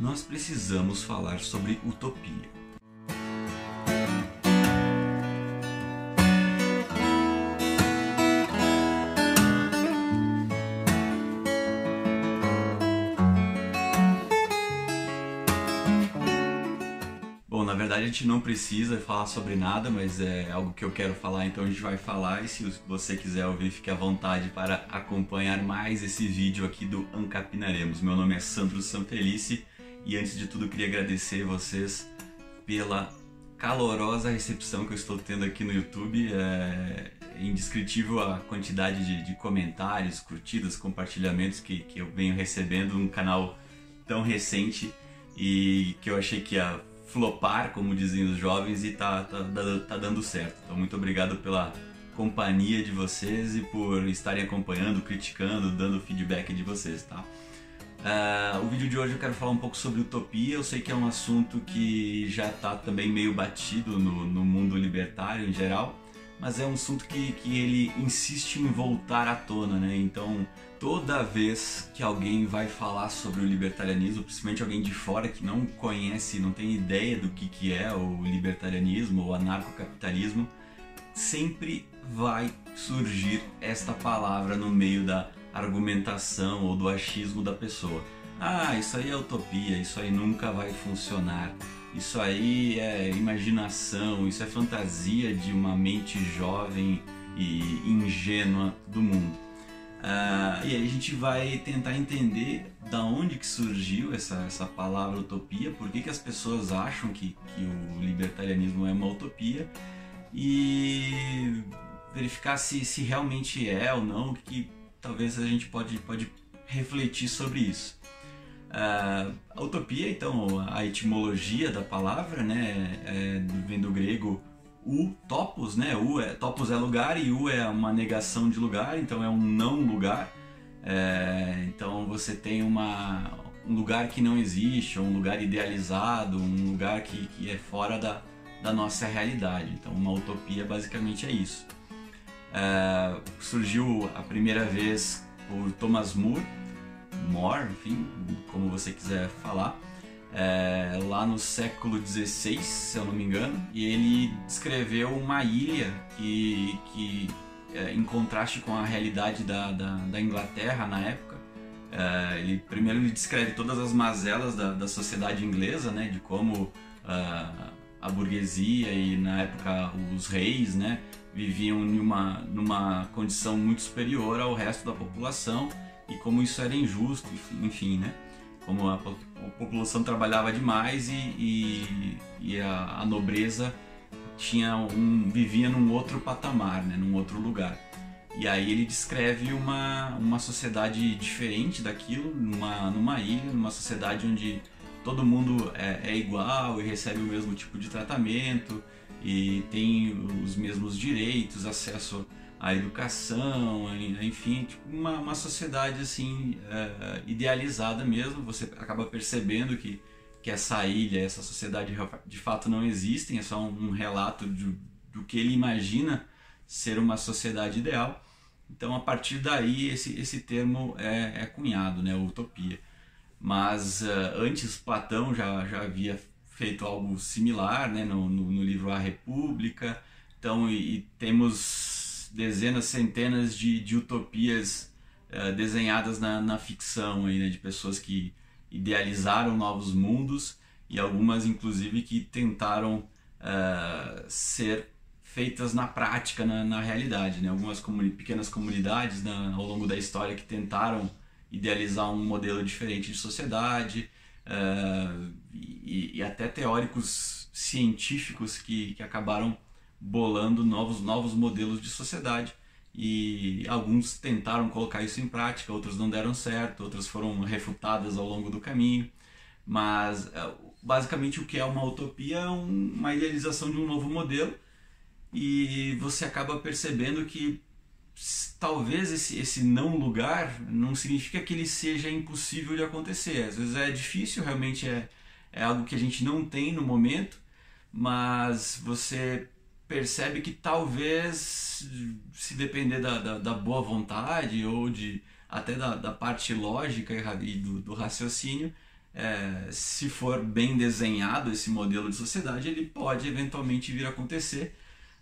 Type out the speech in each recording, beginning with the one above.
nós precisamos falar sobre utopia. Bom, na verdade a gente não precisa falar sobre nada, mas é algo que eu quero falar, então a gente vai falar, e se você quiser ouvir, fique à vontade para acompanhar mais esse vídeo aqui do Ancapinaremos. Meu nome é Sandro Sanfelice e antes de tudo eu queria agradecer vocês pela calorosa recepção que eu estou tendo aqui no YouTube. É indescritível a quantidade de comentários, curtidas, compartilhamentos que eu venho recebendo num canal tão recente e que eu achei que ia flopar, como diziam os jovens, e tá dando certo. Então muito obrigado pela companhia de vocês e por estarem acompanhando, criticando, dando feedback de vocês, tá? O vídeo de hoje eu quero falar um pouco sobre utopia. Eu sei que é um assunto que já está também meio batido no mundo libertário em geral, mas é um assunto que ele insiste em voltar à tona, né? Então, toda vez que alguém vai falar sobre o libertarianismo, principalmente alguém de fora que não conhece, não tem ideia do que é o libertarianismo ou anarcocapitalismo, sempre vai surgir esta palavra no meio da argumentação ou do achismo da pessoa. Ah, isso aí é utopia, isso aí nunca vai funcionar, isso aí é imaginação, isso é fantasia de uma mente jovem e ingênua do mundo. E aí a gente vai tentar entender da onde que surgiu essa palavra utopia, por que as pessoas acham que o libertarianismo é uma utopia e verificar se realmente é ou não, que talvez a gente pode refletir sobre isso. A utopia, então, a etimologia da palavra, né, vem do grego topos, né? Topos é lugar e é uma negação de lugar, então é um não lugar. Então você tem um lugar que não existe, um lugar idealizado, um lugar que é fora da nossa realidade. Então uma utopia basicamente é isso. Surgiu a primeira vez por Thomas More, enfim, como você quiser falar, lá no século XVI, se eu não me engano, e ele descreveu uma ilha que em contraste com a realidade da Inglaterra na época. Primeiro ele descreve todas as mazelas da sociedade inglesa, né, de como a burguesia e na época os reis, né, viviam numa condição muito superior ao resto da população e como isso era injusto, enfim, né? Como a população trabalhava demais e a nobreza vivia num outro patamar, né? Num outro lugar. E aí ele descreve uma sociedade diferente daquilo, numa ilha, numa sociedade onde todo mundo é igual e recebe o mesmo tipo de tratamento e tem os mesmos direitos, acesso à educação, enfim, tipo uma sociedade assim idealizada mesmo. Você acaba percebendo que essa ilha, essa sociedade de fato não existem, é só um relato do que ele imagina ser uma sociedade ideal. Então a partir daí esse termo é cunhado, né, utopia. Mas antes Platão já havia feito algo similar, né, no livro A República. Então e temos dezenas, centenas de utopias desenhadas na ficção aí, né, de pessoas que idealizaram novos mundos e algumas inclusive que tentaram ser feitas na prática, na realidade, né? Algumas pequenas comunidades ao longo da história que tentaram idealizar um modelo diferente de sociedade, e até teóricos científicos que acabaram bolando novos modelos de sociedade, e alguns tentaram colocar isso em prática, outros não deram certo, outras foram refutadas ao longo do caminho. Mas basicamente o que é uma utopia é uma idealização de um novo modelo, e você acaba percebendo que talvez esse não lugar não significa que ele seja impossível de acontecer. Às vezes é difícil, realmente é algo que a gente não tem no momento, mas você percebe que talvez, se depender da boa vontade ou até da parte lógica e do raciocínio, se for bem desenhado esse modelo de sociedade, ele pode eventualmente vir a acontecer.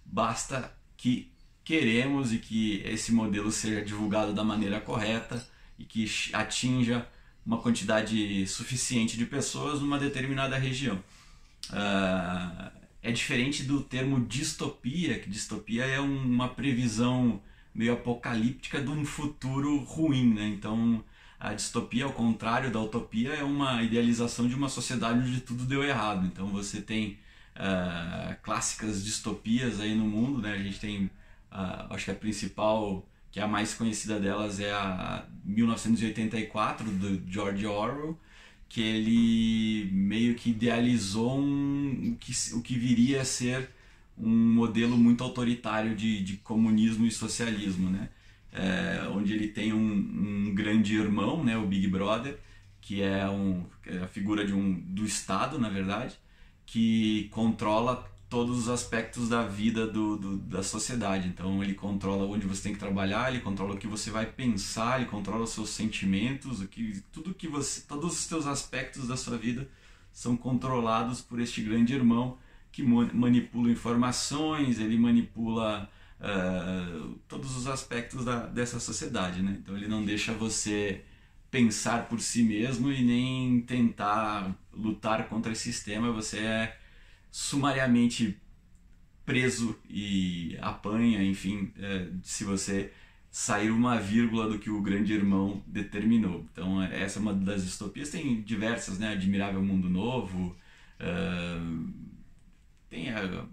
Basta que queremos e que esse modelo seja divulgado da maneira correta e que atinja uma quantidade suficiente de pessoas numa determinada região. É diferente do termo distopia, que distopia é uma previsão meio apocalíptica de um futuro ruim, né? Então a distopia, ao contrário da utopia, é uma idealização de uma sociedade onde tudo deu errado. Então você tem clássicas distopias aí no mundo, né? A gente tem, acho que a principal, que é a mais conhecida delas, é a 1984, do George Orwell, que ele meio que idealizou o que viria a ser um modelo muito autoritário de comunismo e socialismo, né? Onde ele tem um grande irmão, né, o Big Brother, que é a figura do Estado, na verdade, que controla todos os aspectos da vida da sociedade. Então ele controla onde você tem que trabalhar, ele controla o que você vai pensar, ele controla os seus sentimentos, todos os seus aspectos da sua vida são controlados por este grande irmão que manipula informações, ele manipula todos os aspectos dessa sociedade, né? Então ele não deixa você pensar por si mesmo e nem tentar lutar contra esse sistema. Você é sumariamente preso e apanha, enfim, se você sair uma vírgula do que o grande irmão determinou. Então essa é uma das distopias. Tem diversas, né? Admirável Mundo Novo, tem,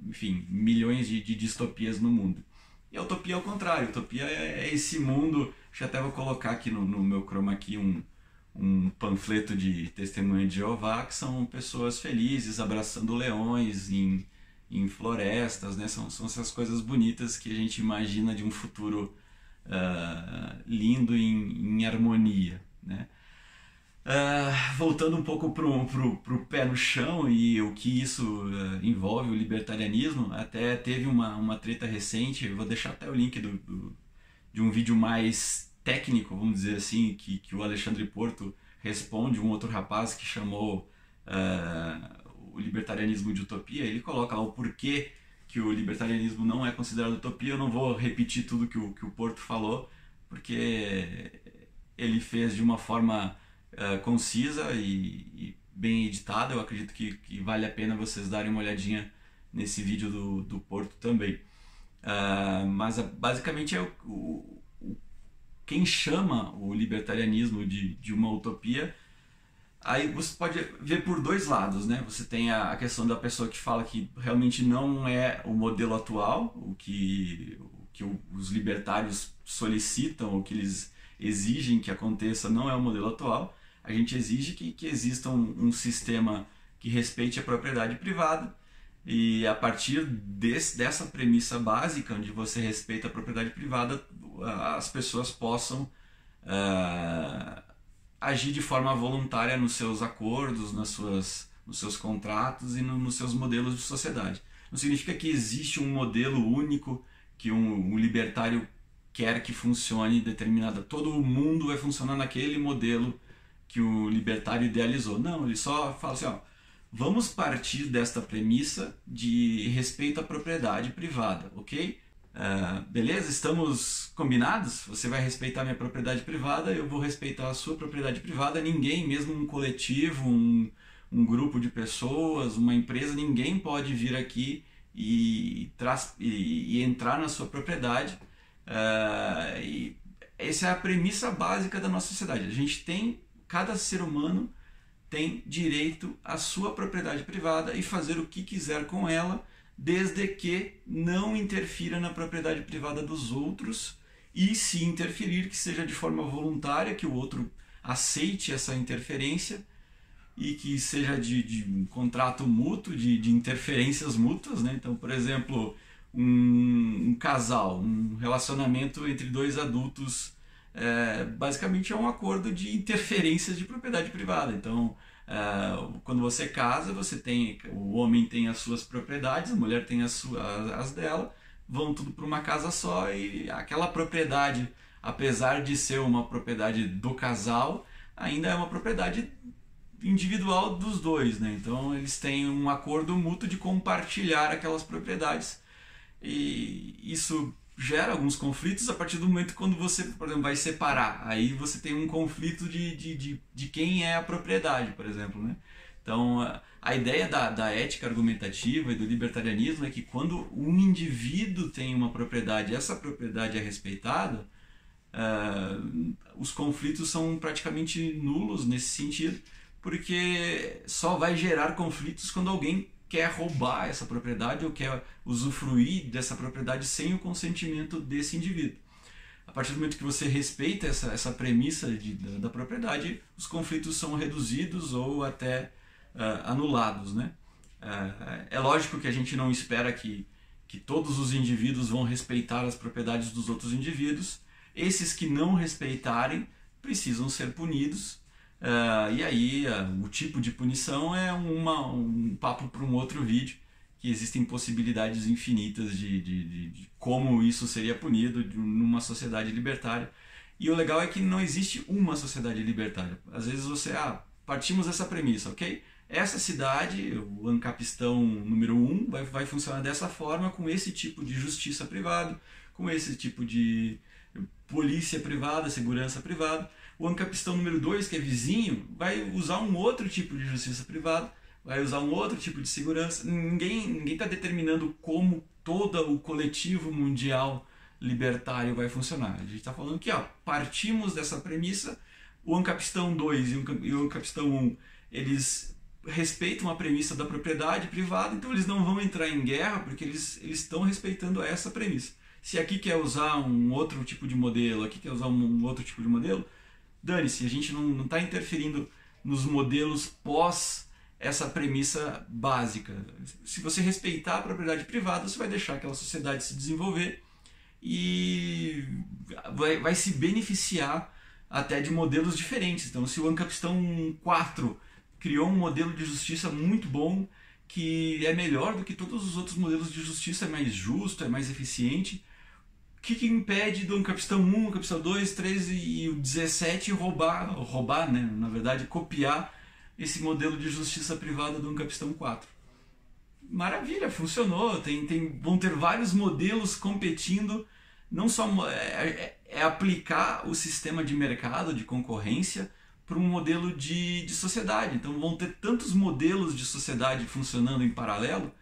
enfim, milhões de distopias no mundo. E a utopia é o contrário. A utopia é esse mundo. Deixa eu até vou colocar aqui no meu chroma aqui um panfleto de testemunha de Jeová, que são pessoas felizes abraçando leões em florestas, né? São essas coisas bonitas que a gente imagina de um futuro lindo em harmonia, né? Voltando um pouco pro pé no chão e o que isso envolve, o libertarianismo, até teve uma treta recente. Eu vou deixar até o link de um vídeo mais técnico, vamos dizer assim, que o Alexandre Porto responde um outro rapaz que chamou o libertarianismo de utopia. Ele coloca lá o porquê que o libertarianismo não é considerado utopia. Eu não vou repetir tudo que o Porto falou, porque ele fez de uma forma concisa e bem editada. Eu acredito que vale a pena vocês darem uma olhadinha nesse vídeo do Porto também. Mas basicamente quem chama o libertarianismo de uma utopia, aí você pode ver por dois lados, né? Você tem a questão da pessoa que fala que realmente não é o modelo atual, o que os libertários solicitam, o que eles exigem que aconteça não é o modelo atual. A gente exige que exista um sistema que respeite a propriedade privada, e a partir dessa premissa básica, onde você respeita a propriedade privada, as pessoas possam agir de forma voluntária nos seus acordos, nos seus contratos e nos seus modelos de sociedade. Não significa que existe um modelo único que um libertário quer que funcione determinada. Todo o mundo vai funcionar naquele modelo que o libertário idealizou. Não, ele só fala assim, vamos partir desta premissa de respeito à propriedade privada, ok? Beleza? Estamos combinados? Você vai respeitar a minha propriedade privada, eu vou respeitar a sua propriedade privada. Ninguém, mesmo um coletivo, um grupo de pessoas, uma empresa, ninguém pode vir aqui e entrar na sua propriedade. E essa é a premissa básica da nossa sociedade. Cada ser humano tem direito à sua propriedade privada e fazer o que quiser com ela, desde que não interfira na propriedade privada dos outros, e se interferir, que seja de forma voluntária, que o outro aceite essa interferência e que seja de um contrato mútuo, de interferências mútuas, né? Então, por exemplo, um casal, um relacionamento entre dois adultos, basicamente é um acordo de interferências de propriedade privada. Então, quando você casa, o homem tem as suas propriedades, a mulher tem as dela, vão tudo para uma casa só, e aquela propriedade, apesar de ser uma propriedade do casal, ainda é uma propriedade individual dos dois, né? Então eles têm um acordo mútuo de compartilhar aquelas propriedades e isso gera alguns conflitos a partir do momento quando você, por exemplo, vai separar. Aí você tem um conflito de quem é a propriedade, por exemplo, né? Então a ideia da ética argumentativa e do libertarianismo é que quando um indivíduo tem uma propriedade e essa propriedade é respeitada, os conflitos são praticamente nulos nesse sentido, porque só vai gerar conflitos quando alguém quer roubar essa propriedade ou quer usufruir dessa propriedade sem o consentimento desse indivíduo. A partir do momento que você respeita essa premissa da propriedade, os conflitos são reduzidos ou até anulados, né? É lógico que a gente não espera que todos os indivíduos vão respeitar as propriedades dos outros indivíduos. Esses que não respeitarem precisam ser punidos. E aí o tipo de punição é um papo para um outro vídeo, que existem possibilidades infinitas de como isso seria punido numa sociedade libertária. E o legal é que não existe uma sociedade libertária. Às vezes partimos dessa premissa, ok? Essa cidade, o Ancapistão número 1, vai funcionar dessa forma, com esse tipo de justiça privada, com esse tipo de polícia privada, segurança privada. O Ancapistão número 2, que é vizinho, vai usar um outro tipo de justiça privada, vai usar um outro tipo de segurança. Ninguém está determinando como todo o coletivo mundial libertário vai funcionar. A gente está falando que partimos dessa premissa, o Ancapistão 2 e o Ancapistão 1, eles respeitam a premissa da propriedade privada, então eles não vão entrar em guerra porque eles estão respeitando essa premissa. Se aqui quer usar um outro tipo de modelo, aqui quer usar um outro tipo de modelo, dane-se, a gente não está interferindo nos modelos pós essa premissa básica. Se você respeitar a propriedade privada, você vai deixar aquela sociedade se desenvolver e vai se beneficiar até de modelos diferentes. Então, se o Ancapistão 4 criou um modelo de justiça muito bom, que é melhor do que todos os outros modelos de justiça, é mais justo, é mais eficiente, o que impede do Ancapistão 1, Ancapistão 2, 3 e o 17 roubar, né? Na verdade, copiar esse modelo de justiça privada do Ancapistão 4? Maravilha, funcionou, vão ter vários modelos competindo, não só aplicar o sistema de mercado, de concorrência, para um modelo de sociedade. Então vão ter tantos modelos de sociedade funcionando em paralelo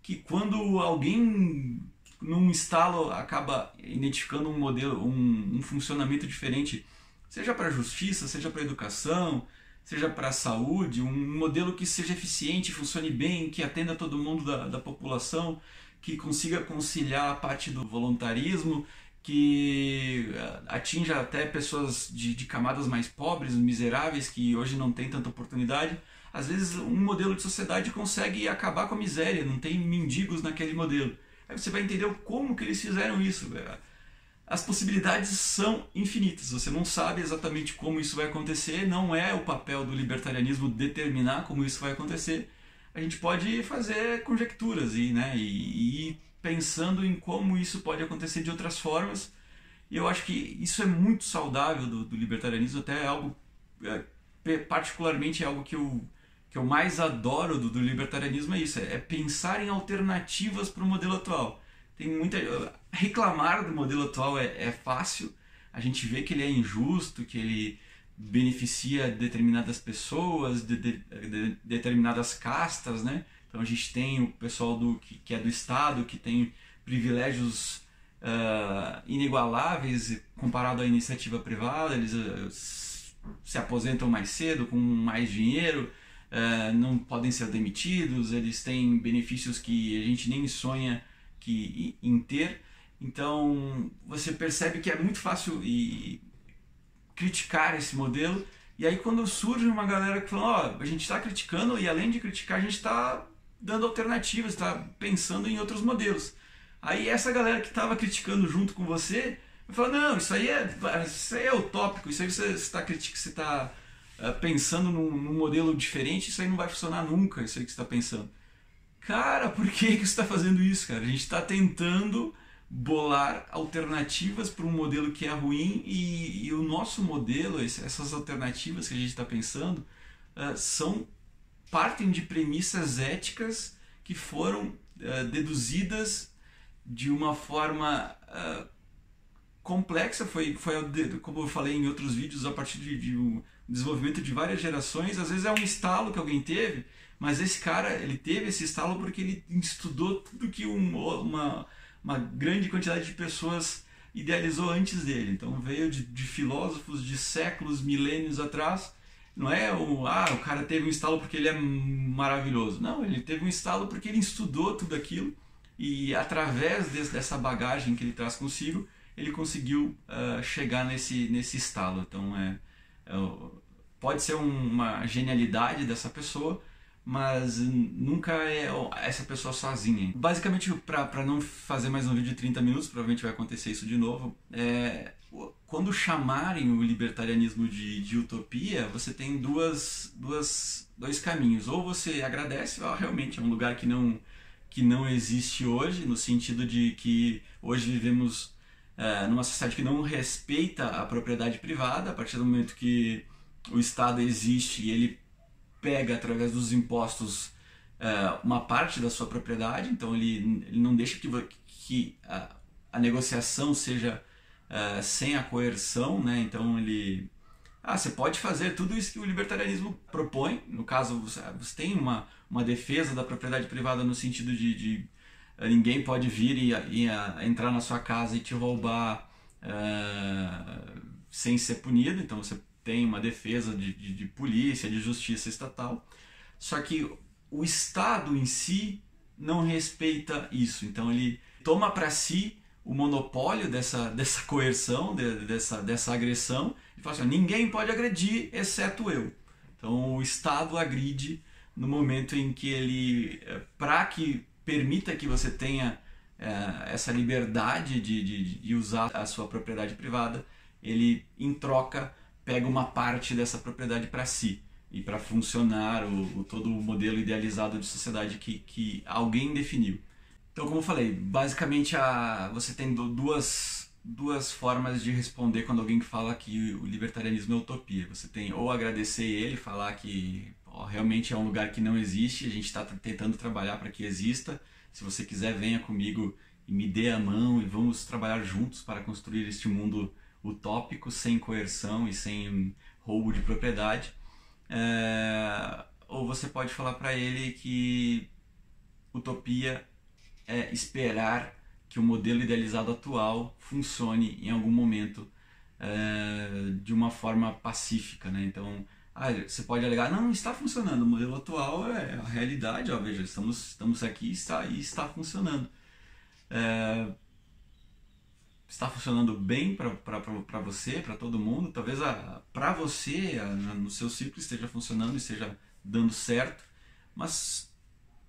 que quando alguém num estalo acaba identificando um modelo, um funcionamento diferente, seja para a justiça, seja para a educação, seja para a saúde, um modelo que seja eficiente, funcione bem, que atenda todo mundo da população, que consiga conciliar a parte do voluntarismo, que atinja até pessoas de camadas mais pobres, miseráveis, que hoje não têm tanta oportunidade. Às vezes um modelo de sociedade consegue acabar com a miséria, não tem mendigos naquele modelo. Aí você vai entender como que eles fizeram isso. As possibilidades são infinitas, você não sabe exatamente como isso vai acontecer, não é o papel do libertarianismo determinar como isso vai acontecer. A gente pode fazer conjecturas e ir pensando em como isso pode acontecer de outras formas. E eu acho que isso é muito saudável do libertarianismo, até é algo, particularmente é algo que eu mais adoro do libertarianismo, é isso, é pensar em alternativas para o modelo atual. Reclamar do modelo atual é fácil, a gente vê que ele é injusto, que ele beneficia determinadas pessoas, determinadas castas, né? Então a gente tem o pessoal que é do Estado, que tem privilégios inigualáveis comparado à iniciativa privada, eles se aposentam mais cedo, com mais dinheiro, não podem ser demitidos, eles têm benefícios que a gente nem sonha em ter. Então você percebe que é muito fácil criticar esse modelo, e aí quando surge uma galera que fala, a gente está criticando, e além de criticar a gente está dando alternativas, está pensando em outros modelos. Aí essa galera que estava criticando junto com você vai falar, não, isso aí é utópico, isso aí você está pensando num modelo diferente, isso aí não vai funcionar nunca, isso aí que você está pensando. Cara, por que você está fazendo isso, cara? A gente está tentando bolar alternativas para um modelo que é ruim, e o nosso modelo, essas alternativas que a gente está pensando, partem de premissas éticas que foram deduzidas de uma forma complexa, como eu falei em outros vídeos, a partir de um desenvolvimento de várias gerações. Às vezes é um estalo que alguém teve, mas esse cara, ele teve esse estalo porque ele estudou tudo que uma grande quantidade de pessoas idealizou antes dele. Então veio de filósofos de séculos, milênios atrás. Não é o cara teve um estalo porque ele é maravilhoso. Não, ele teve um estalo porque ele estudou tudo aquilo e através dessa bagagem que ele traz consigo, ele conseguiu chegar nesse estalo. Então pode ser uma genialidade dessa pessoa, mas nunca é essa pessoa sozinha. Basicamente, para não fazer mais um vídeo de 30 minutos, provavelmente vai acontecer isso de novo, quando chamarem o libertarianismo de utopia, você tem dois caminhos. Ou você agradece, realmente é um lugar que não existe hoje, no sentido de que hoje vivemos numa sociedade que não respeita a propriedade privada. A partir do momento que o Estado existe e ele pega através dos impostos uma parte da sua propriedade, então ele não deixa que a negociação seja sem a coerção, né? Então você pode fazer tudo isso que o libertarianismo propõe. No caso, você tem uma defesa da propriedade privada no sentido de ninguém pode vir e entrar na sua casa e te roubar sem ser punido. Então você tem uma defesa de polícia, de justiça estatal. Só que o Estado em si não respeita isso. Então ele toma para si o monopólio dessa coerção, dessa agressão, e fala assim: ninguém pode agredir exceto eu. Então o Estado agride no momento em que ele, para que permita que você tenha essa liberdade de usar a sua propriedade privada, ele, em troca, pega uma parte dessa propriedade para si e para funcionar todo o modelo idealizado de sociedade que alguém definiu. Então, como eu falei, basicamente você tem duas formas de responder quando alguém fala que o libertarianismo é utopia. Você tem ou agradecer ele, falar que realmente é um lugar que não existe, a gente está tentando trabalhar para que exista. Se você quiser, venha comigo e me dê a mão e vamos trabalhar juntos para construir este mundo utópico, sem coerção e sem roubo de propriedade. Ou você pode falar para ele que utopia é esperar que o modelo idealizado atual funcione em algum momento de uma forma pacífica, né? Então, você pode alegar: não está funcionando, o modelo atual é a realidade, veja, estamos aqui e está funcionando. Está funcionando bem para você, para todo mundo. Talvez para você, no seu ciclo, esteja funcionando e esteja dando certo, mas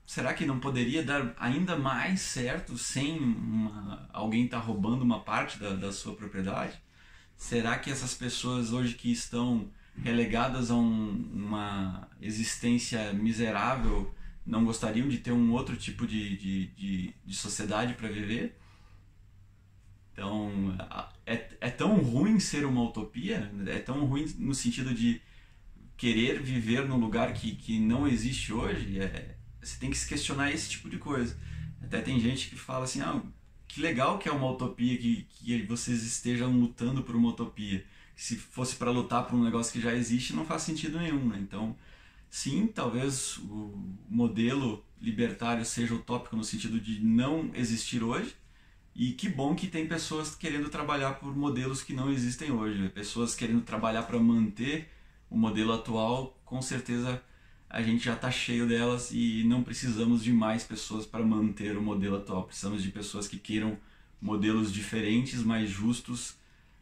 será que não poderia dar ainda mais certo sem alguém estar roubando uma parte da sua propriedade? Será que essas pessoas hoje que estão relegadas a uma existência miserável não gostariam de ter um outro tipo de sociedade para viver? Então, é tão ruim ser uma utopia? É tão ruim no sentido de querer viver num lugar que não existe hoje? Você tem que se questionar esse tipo de coisa. Até tem gente que fala assim: que legal que é uma utopia, que vocês estejam lutando por uma utopia. Se fosse para lutar por um negócio que já existe, não faz sentido nenhum, né? Então, sim, talvez o modelo libertário seja utópico no sentido de não existir hoje, e que bom que tem pessoas querendo trabalhar por modelos que não existem hoje, pessoas querendo trabalhar para manter o modelo atual. Com certeza a gente já está cheio delas e não precisamos de mais pessoas para manter o modelo atual. Precisamos de pessoas que queiram modelos diferentes, mais justos,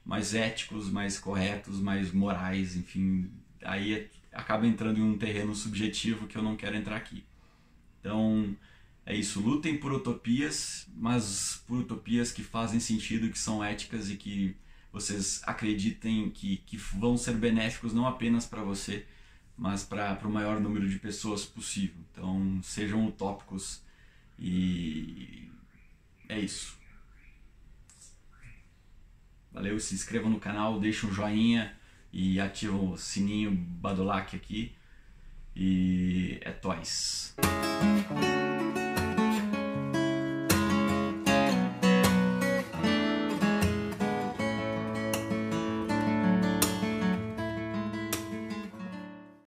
mais éticos, mais corretos, mais morais, enfim. Aí acaba entrando em um terreno subjetivo que eu não quero entrar aqui. Então é isso, lutem por utopias, mas por utopias que fazem sentido, que são éticas e que vocês acreditem que vão ser benéficos não apenas para você, mas para o maior número de pessoas possível. Então sejam utópicos e é isso. Valeu, se inscrevam no canal, deixem um joinha e ativem o sininho Badulac aqui. e é toys.